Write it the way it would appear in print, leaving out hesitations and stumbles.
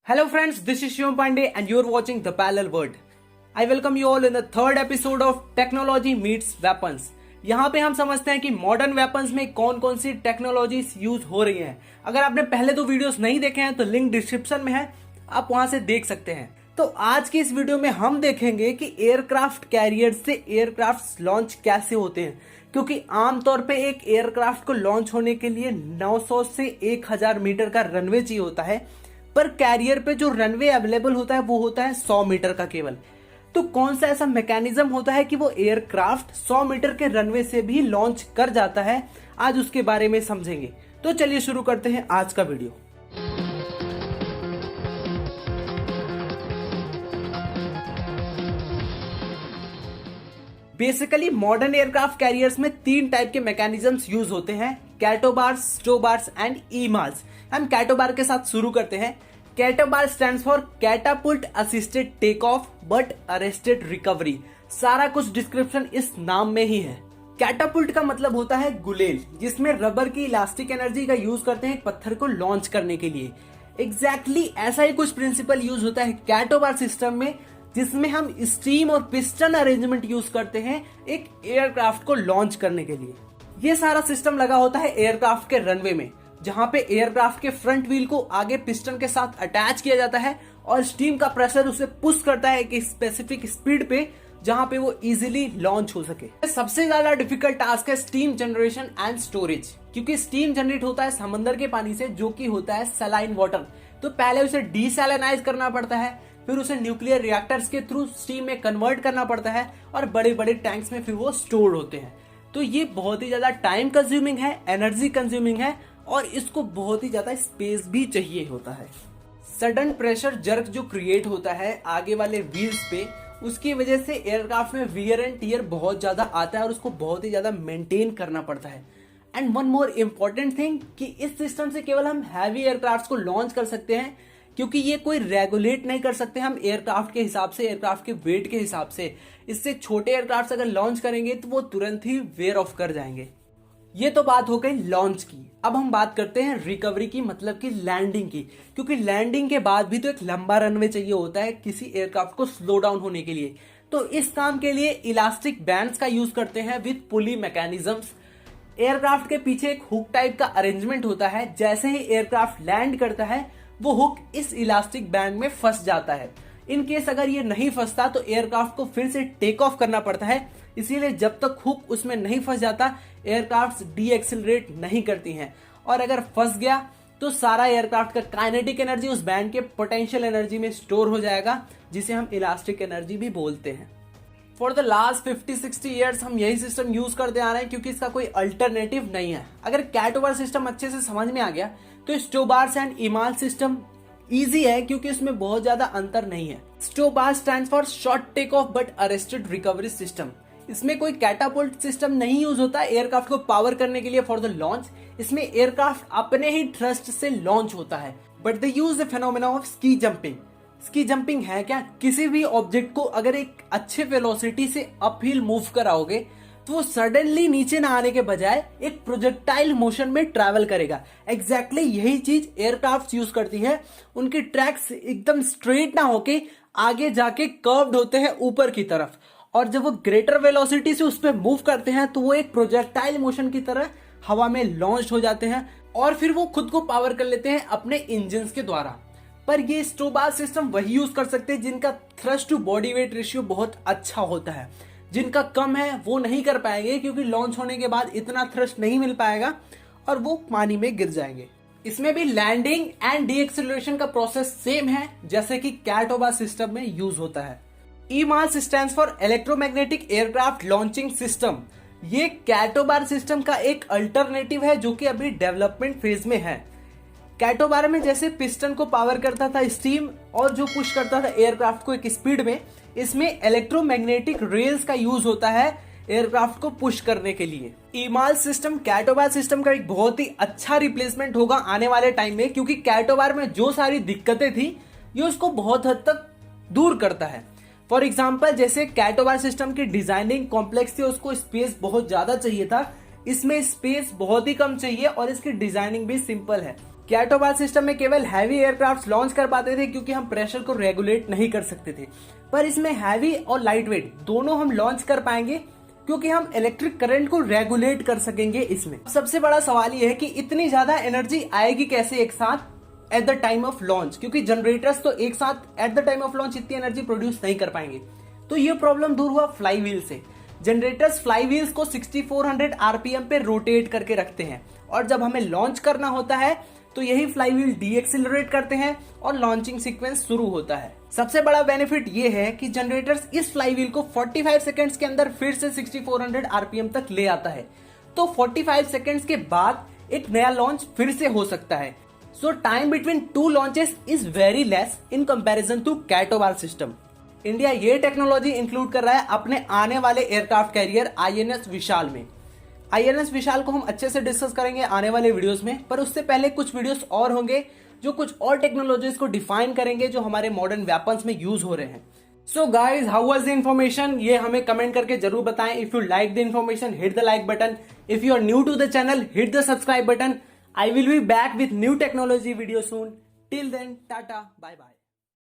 Hello friends, this is Shivam Pandey and you're watching The Parallel World. I welcome you all in the third episode of Technology Meets Weapons. यहाँ पे हम समझते हैं कि modern weapons में कौन कौन सी टेक्नोलॉजीज यूज हो रही हैं। अगर आपने पहले दो वीडियोस नहीं देखे हैं तो लिंक डिस्क्रिप्शन में है, आप वहां से देख सकते हैं। तो आज की इस वीडियो में हम देखेंगे कि एयरक्राफ्ट कैरियर से एयरक्राफ्ट लॉन्च कैसे होते हैं, क्योंकि आमतौर पे एक एयरक्राफ्ट को लॉन्च होने के लिए 900 से 1000 मीटर का रनवे चाहिए होता है, पर कैरियर पे जो रनवे अवेलेबल होता है वो होता है 100 मीटर का केवल। तो कौन सा ऐसा मैकेनिज्म होता है कि वो एयरक्राफ्ट 100 मीटर के रनवे से भी लॉन्च कर जाता है, आज उसके बारे में समझेंगे। तो चलिए शुरू करते हैं आज का video. Basically modern aircraft carriers में 3 टाइप के मैकेनिज्म्स यूज होते हैं, कैटोबार्स, स्टोबार्स एंड ईमाल्स। हम कैटोबार के साथ शुरू करते हैं। CATOBAR stands for catapult assisted take off but arrested recovery. सारा कुछ डिस्क्रिप्शन इस नाम में ही है। कैटापुल्ट का मतलब होता है गुलेल, जिसमें रबर की इलास्टिक एनर्जी का यूज करते हैं पत्थर को लॉन्च करने के लिए। एग्जैक्टली ऐसा ही कुछ प्रिंसिपल यूज होता है कैटोबार सिस्टम में, जिसमें हम स्टीम और पिस्टन अरेंजमेंट यूज करते हैं एक एयरक्राफ्ट को लॉन्च करने के लिए। ये सारा सिस्टम लगा होता है एयरक्राफ्ट के रनवे में, जहां पे एयरक्राफ्ट के फ्रंट व्हील को आगे पिस्टन के साथ अटैच किया जाता है और स्टीम का प्रेशर उसे पुश करता है एक स्पेसिफिक स्पीड पे, जहां पे वो इजीली लॉन्च हो सके। सबसे ज्यादा डिफिकल्ट टास्क है स्टीम जनरेशन एंड स्टोरेज, क्योंकि स्टीम जनरेट होता है समंदर के पानी से, जो कि होता है सलाइन वाटर। तो पहले उसे डीसैलिनाइज करना पड़ता है, फिर उसे न्यूक्लियर रिएक्टर्स के थ्रू स्टीम में कन्वर्ट करना पड़ता है और बड़े बड़े टैंक्स में फिर वो स्टोर होते हैं। तो ये बहुत ही ज्यादा टाइम कंज्यूमिंग है, एनर्जी कंज्यूमिंग है, और इसको बहुत ही ज्यादा स्पेस भी चाहिए होता है। सडन प्रेशर जर्क जो क्रिएट होता है आगे वाले व्हील्स पे, उसकी वजह से एयरक्राफ्ट में वियर एंड टियर बहुत ज्यादा आता है और उसको बहुत ही ज्यादा मेंटेन करना पड़ता है। And one more important thing कि इस सिस्टम से केवल हम हैवी एयरक्राफ्ट को लॉन्च कर सकते हैं, क्योंकि ये कोई रेगुलेट नहीं कर सकते हम एयरक्राफ्ट के हिसाब से, एयरक्राफ्ट के वेट के हिसाब से। इससे छोटे एयरक्राफ्ट अगर लॉन्च करेंगे तो वो तुरंत ही वेयर ऑफ कर जाएंगे। ये तो बात हो गई लॉन्च की। अब हम बात करते हैं रिकवरी की, मतलब कि लैंडिंग की, क्योंकि लैंडिंग के बाद भी तो एक लंबा रनवे चाहिए होता है किसी एयरक्राफ्ट को स्लो डाउन होने के लिए। तो इस काम के लिए इलास्टिक बैंड्स का यूज करते हैं विद पुली मैकेनिज्म्स। एयरक्राफ्ट के पीछे एक हुक टाइप का अरेंजमेंट होता है, जैसे ही एयरक्राफ्ट लैंड करता है वो हुक इस इलास्टिक बैंड में फंस जाता है। इन केस अगर ये नहीं फंसता तो एयरक्राफ्ट को फिर से टेक ऑफ करना पड़ता है, इसीलिए जब तक हुक उसमें नहीं फंस जाता एयरक्राफ्ट डी एक्सिलरेट नहीं करती हैं। और अगर फंस गया तो सारा एयरक्राफ्ट का काइनेटिक एनर्जी उस बैंड के पोटेंशियल एनर्जी में स्टोर हो जाएगा, जिसे हम इलास्टिक एनर्जी भी बोलते हैं। फॉर द लास्ट 50-60 ईयर्स हम यही सिस्टम यूज करते आ रहे हैं, क्योंकि इसका कोई अल्टरनेटिव नहीं है। अगर कैटोबार सिस्टम अच्छे से समझ में आ गया तो STOBARS and EMALS system easy है, क्योंकि इसमें बहुत ज्यादा अंतर नहीं है। STOBAR stands for short take off but arrested recovery system. इसमें कोई कैटापुल्ट सिस्टम नहीं यूज होता एयरक्राफ्ट को पावर करने के लिए फॉर द लॉन्च। इसमें एयरक्राफ्ट अपने ही थ्रस्ट से लॉन्च होता है, but they use the phenomena of ski jumping. Ski jumping है क्या? किसी भी ऑब्जेक्ट को अगर एक अच्छे वेलोसिटी से अपहिल मूव कराओगे तो वो सडनली नीचे ना आने के बजाय एक प्रोजेक्टाइल मोशन में ट्रैवल करेगा। एग्जैक्टली यही चीज एयरक्राफ्ट यूज करती है। उनके ट्रैक्स एकदम स्ट्रेट ना होके आगे जाके कर्व्ड होते हैं ऊपर की तरफ, और जब वो ग्रेटर वेलोसिटी से उस पर मूव करते हैं तो वो एक प्रोजेक्टाइल मोशन की तरह हवा में लॉन्च हो जाते हैं और फिर वो खुद को पावर कर लेते हैं अपने इंजन के द्वारा। पर ये स्टोबार सिस्टम वही यूज कर सकते हैं जिनका thrust to body weight ratio बहुत अच्छा होता है। जिनका कम है वो नहीं कर पाएंगे, क्योंकि लॉन्च होने के बाद इतना थ्रस्ट नहीं मिल पाएगा और वो पानी में गिर जाएंगे। इसमें भी लैंडिंग एंड डी एक्सेलरेशन का प्रोसेस सेम है जैसे कि कैटोबार सिस्टम में यूज होता है। EMALS stands for electromagnetic aircraft launching system. ये कैटोबार सिस्टम का एक अल्टरनेटिव है जो कि अभी डेवलपमेंट फेज में है। कैटोबार में जैसे पिस्टन को पावर करता था स्टीम और जो पुश करता था एयरक्राफ्ट को एक स्पीड में, इसमें इलेक्ट्रोमैग्नेटिक रेल्स का यूज होता है एयरक्राफ्ट को पुश करने के लिए। ईमाल सिस्टम कैटोबार सिस्टम का एक बहुत ही अच्छा रिप्लेसमेंट होगा आने वाले टाइम में, क्योंकि कैटोबार में जो सारी दिक्कतें थी ये उसको बहुत हद तक दूर करता है। फॉर एग्जाम्पल, जैसे कैटोबार सिस्टम की डिजाइनिंग कॉम्प्लेक्स थी, उसको स्पेस बहुत ज्यादा चाहिए था, इसमें स्पेस बहुत ही कम चाहिए और इसकी डिजाइनिंग भी सिंपल है। कैटोबार सिस्टम में केवल हैवी एयरक्राफ्ट लॉन्च कर पाते थे क्योंकि हम प्रेशर को रेगुलेट नहीं कर सकते थे, पर इसमें हैवी और लाइट वेट दोनों हम लॉन्च कर पाएंगे क्योंकि हम इलेक्ट्रिक करंट को रेगुलेट कर सकेंगे। इसमें सबसे बड़ा सवाल यह है कि इतनी ज्यादा एनर्जी आएगी कैसे एक साथ at the time of launch, क्योंकि जनरेटर्स तो एक साथ at the time of launch इतनी एनर्जी प्रोड्यूस नहीं कर पाएंगे। तो ये प्रॉब्लम दूर हुआ फ्लाई व्हील से। जनरेटर्स फ्लाई व्हील्स को 6400 आरपीएम पे रोटेट करके रखते हैं और जब हमें लॉन्च करना होता है तो यही फ्लाई व्हील डीएक्सिलरेट करते हैं और लॉन्चिंग सीक्वेंस शुरू होता है। सबसे बड़ा बेनिफिट ये है कि जनरेटर्स इस फ्लाई व्हील को 45 सेकंड्स के अंदर फिर से 6400 आरपीएम तक ले आता है, तो 45 सेकंड्स के बाद एक नया लॉन्च फिर से हो सकता है। So time between two launches is very less in comparison to CATOBAR system. India ये टेक्नोलॉजी इंक्लूड कर रहा है अपने आने वाले एयरक्राफ्ट कैरियर आईएनएस विशाल में। आईएनएस विशाल को हम अच्छे से डिस्कस करेंगे आने वाले वीडियोस में, पर उससे पहले कुछ वीडियोस और होंगे जो कुछ और टेक्नोलॉजीज को डिफाइन करेंगे जो हमारे मॉडर्न वेपन्स में यूज हो रहे हैं। So guys, how was the information, ये हमें कमेंट करके जरूर बताएं। If you like the information, hit the like button. If you are new to the channel, hit the subscribe button. I will be back with new technology video soon. Till then, tata, bye bye.